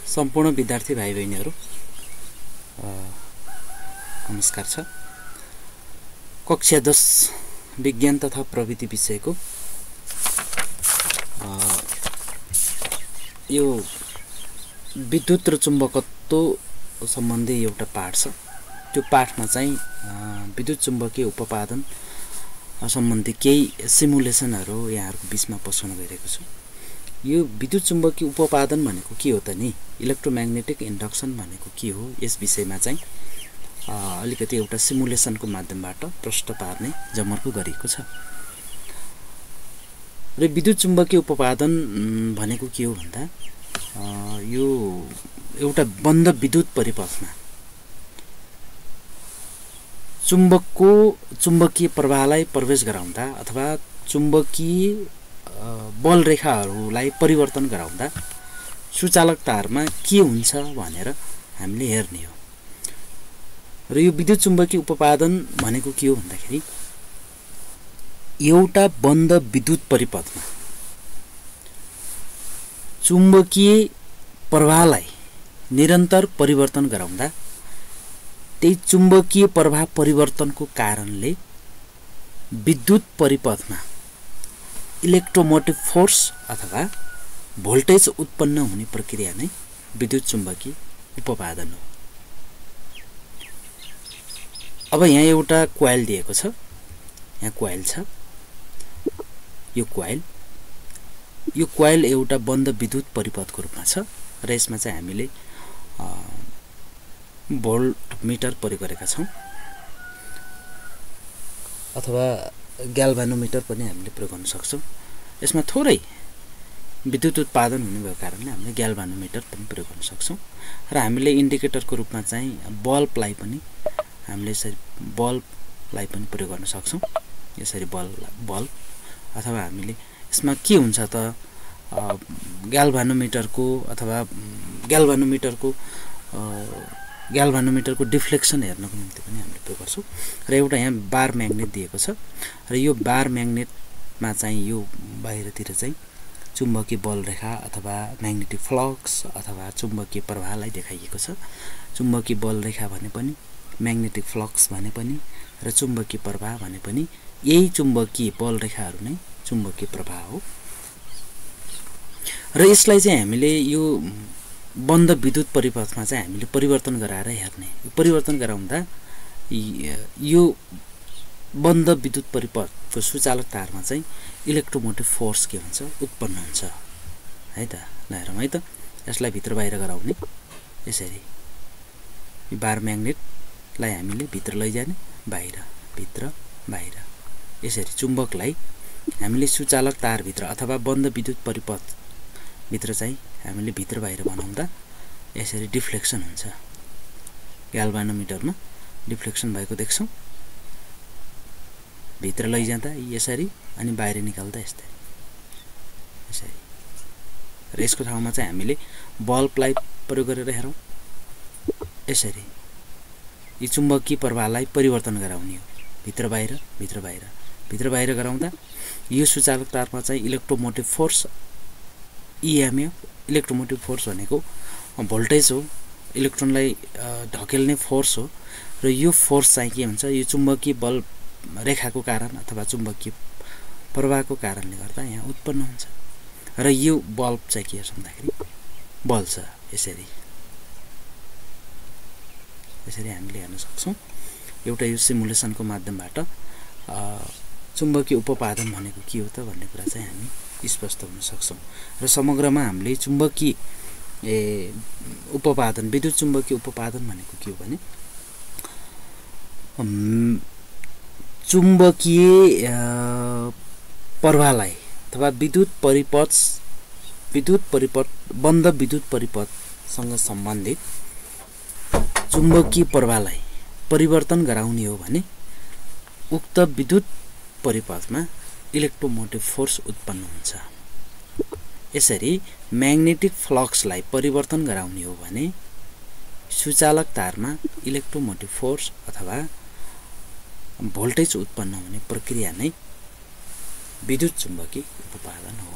सम्पूर्ण विद्यार्थी भाइ बहिनीहरु नमस्कार छ। कक्षा 10 विज्ञान तथा प्रविधि विषयको यो विद्युत र चुम्बकत्व सम्बन्धी एउटा पाठ छ। त्यो पाठमा चाहिँ विद्युत चुम्बकीय उपपादन सम्बन्धी केही सिमुलेसनहरु यहाँहरुको बीचमा पछाउन गइरहेको छु। यो विद्युत चुम्बकीय उपपादन भनेको के हो त नि, इलेक्ट्रोम्याग्नेटिक इन्डक्सन भनेको के हो, यस विषयमा चाहिँ अलिकति एउटा सिमुलेसनको माध्यमबाट प्रश्न पार्ने जमर्को गरिएको छ। र विद्युत चुम्बकीय उपपादन भनेको के हो भन्दा यो एउटा बन्द विद्युत परिपथमा चुम्बकको चुम्बकीय प्रवाहलाई प्रवेश गराउँदा अथवा चुम्बकीय बल रेखाहरूलाई परिवर्तन गराउँदा सुचालक तारमा के हुन्छ भनेर हामीले हेर्ने हो। र यो विद्युत चुम्बकीय उपपादन भनेको के हो भन्दाखेरि एउटा बन्द विद्युत परिपथमा चुम्बकीय प्रवाहलाई निरन्तर परिवर्तन गराउँदा त्यही चुम्बकीय प्रवाह परिवर्तनको कारणले विद्युत परिपथमा इलेक्ट्रोमोटिभ फोर्स अथवा भोल्टेज उत्पन्न हुने प्रक्रिया नै विद्युत चुम्बकीय उपपादन हो। अब यहाँ एउटा कोइल दिएको छ, यहाँ कोइल छ। यो कोइल एउटा बन्द विद्युत परिपथको रूपमा छ र यसमा चाहिँ हामीले भोल्टमिटर प्रयोग गरेका छौं अथवा ग्याल्भानोमिटर पनि हामीले प्रयोग गर्न सक्छौं। यसमा थोरै विद्युत उत्पादन हुने भएको कारणले हामीले ग्याल्भानोमिटर पनि प्रयोग गर्न सक्छौं र हामीले इन्डिकेटरको रूपमा चाहिँ बल्बलाई पनि हामीले यसरी बल्बलाई पनि प्रयोग गर्न सक्छौं। यसरी बल्ब अथवा हामीले यसमा के हुन्छ त ग्याल्भानोमिटरको डिफ्लेक्सन हेर्नको निम्ति पनि हामीले प्रयोग गर्छौं। र एउटा यहाँ बार म्याग्नेट दिएको छ र यो बार म्याग्नेटमा चाहिँ यो बाहिरतिर चाहिँ चुम्बकीय बल रेखा अथवा म्याग्नेटिक फ्लक्स अथवा चुम्बकीय प्रवाहलाई देखाइएको छ। चुम्बकीय बल रेखा भने पनि, म्याग्नेटिक फ्लक्स भने पनि र चुम्बकीय प्रवाह भने पनि यही चुम्बकीय बल रेखाहरू नै चुम्बकीय प्रवाह हो। र यसलाई चाहिँ हामीले यो बन्द विद्युत परिपथमा चाहिँ हामीले परिवर्तन गराएर हेर्ने। परिवर्तन गराउँदा यो बन्द विद्युत परिपथको सुचालक तारमा चाहिँ इलेक्ट्रोमोटिभ फोर्स के हुन्छ, उत्पन्न हुन्छ है त। हेरौँ है त, यसलाई भित्र बाहिर गराउने। यसरी यो बार म्याग्नेटलाई हामीले भित्र लैजाने, बाहिर भित्र बाहिर। यसरी चुम्बकलाई हामीले सुचालक तारभित्र अथवा बन्द विद्युत परिपथ भित्र चाहिँ हामीले भित्र बाहिर बनाउँदा यसरी डिफ्लेक्सन हुन्छ। ग्याल्भानोमिटरमा डिफ्लेक्सन भएको देख्छौं। भित्र लैजाँदा यसरी अनि बाहिर निकाल्दा यस्तै यसरी। र यसको ठाउँमा चाहिँ हामीले बल्बलाई प्रयोग गरेर हेरौँ। यसरी यो चुम्बकीय प्रवाहलाई परिवर्तन गराउने हो। भित्र बाहिर, भित्र बाहिर, भित्र बाहिर गराउँदा यो सुचालक तारमा चाहिँ इलेक्ट्रोमोटिभ फोर्स इएमएफ, इलेक्ट्रोमोटिभ फोर्स भनेको भोल्टेज हो, इलेक्ट्रोनलाई ढकेल्ने फोर्स हो। र यो फोर्स चाहिँ के हुन्छ, यो चुम्बकीय बल रेखाको कारण अथवा चुम्बकीय प्रवाहको कारणले गर्दा यहाँ उत्पन्न हुन्छ। र यो बल्ब चाहिँ के हो भन्दाखेरि बल्छ। यसरी यसरी हामीले हेर्न सक्छौं। एउटा यो सिमुलेसनको माध्यमबाट चुम्बकीय उपपादन भनेको के हो त भन्ने कुरा चाहिँ हामी स्पष्ट हुन सक्छौं। र समग्रमा हामीले चुम्बकीय उपपादन, विद्युत चुम्बकीय उपपादन भनेको के हो भने चुम्बकीय प्रवाहलाई अथवा बन्द विद्युत परिपथसँग सम्बन्धित चुम्बकीय प्रवाहलाई परिवर्तन गराउने हो भने उक्त विद्युत परिपथमा इलेक्ट्रोमोटिभ फोर्स उत्पन्न हुन्छ। यसरी म्याग्नेटिक फ्लक्सलाई परिवर्तन गराउने हो भने सुचालक तारमा इलेक्ट्रोमोटिभ फोर्स अथवा भोल्टेज उत्पन्न हुने प्रक्रिया नै विद्युत चुम्बकीय उपपादन हो।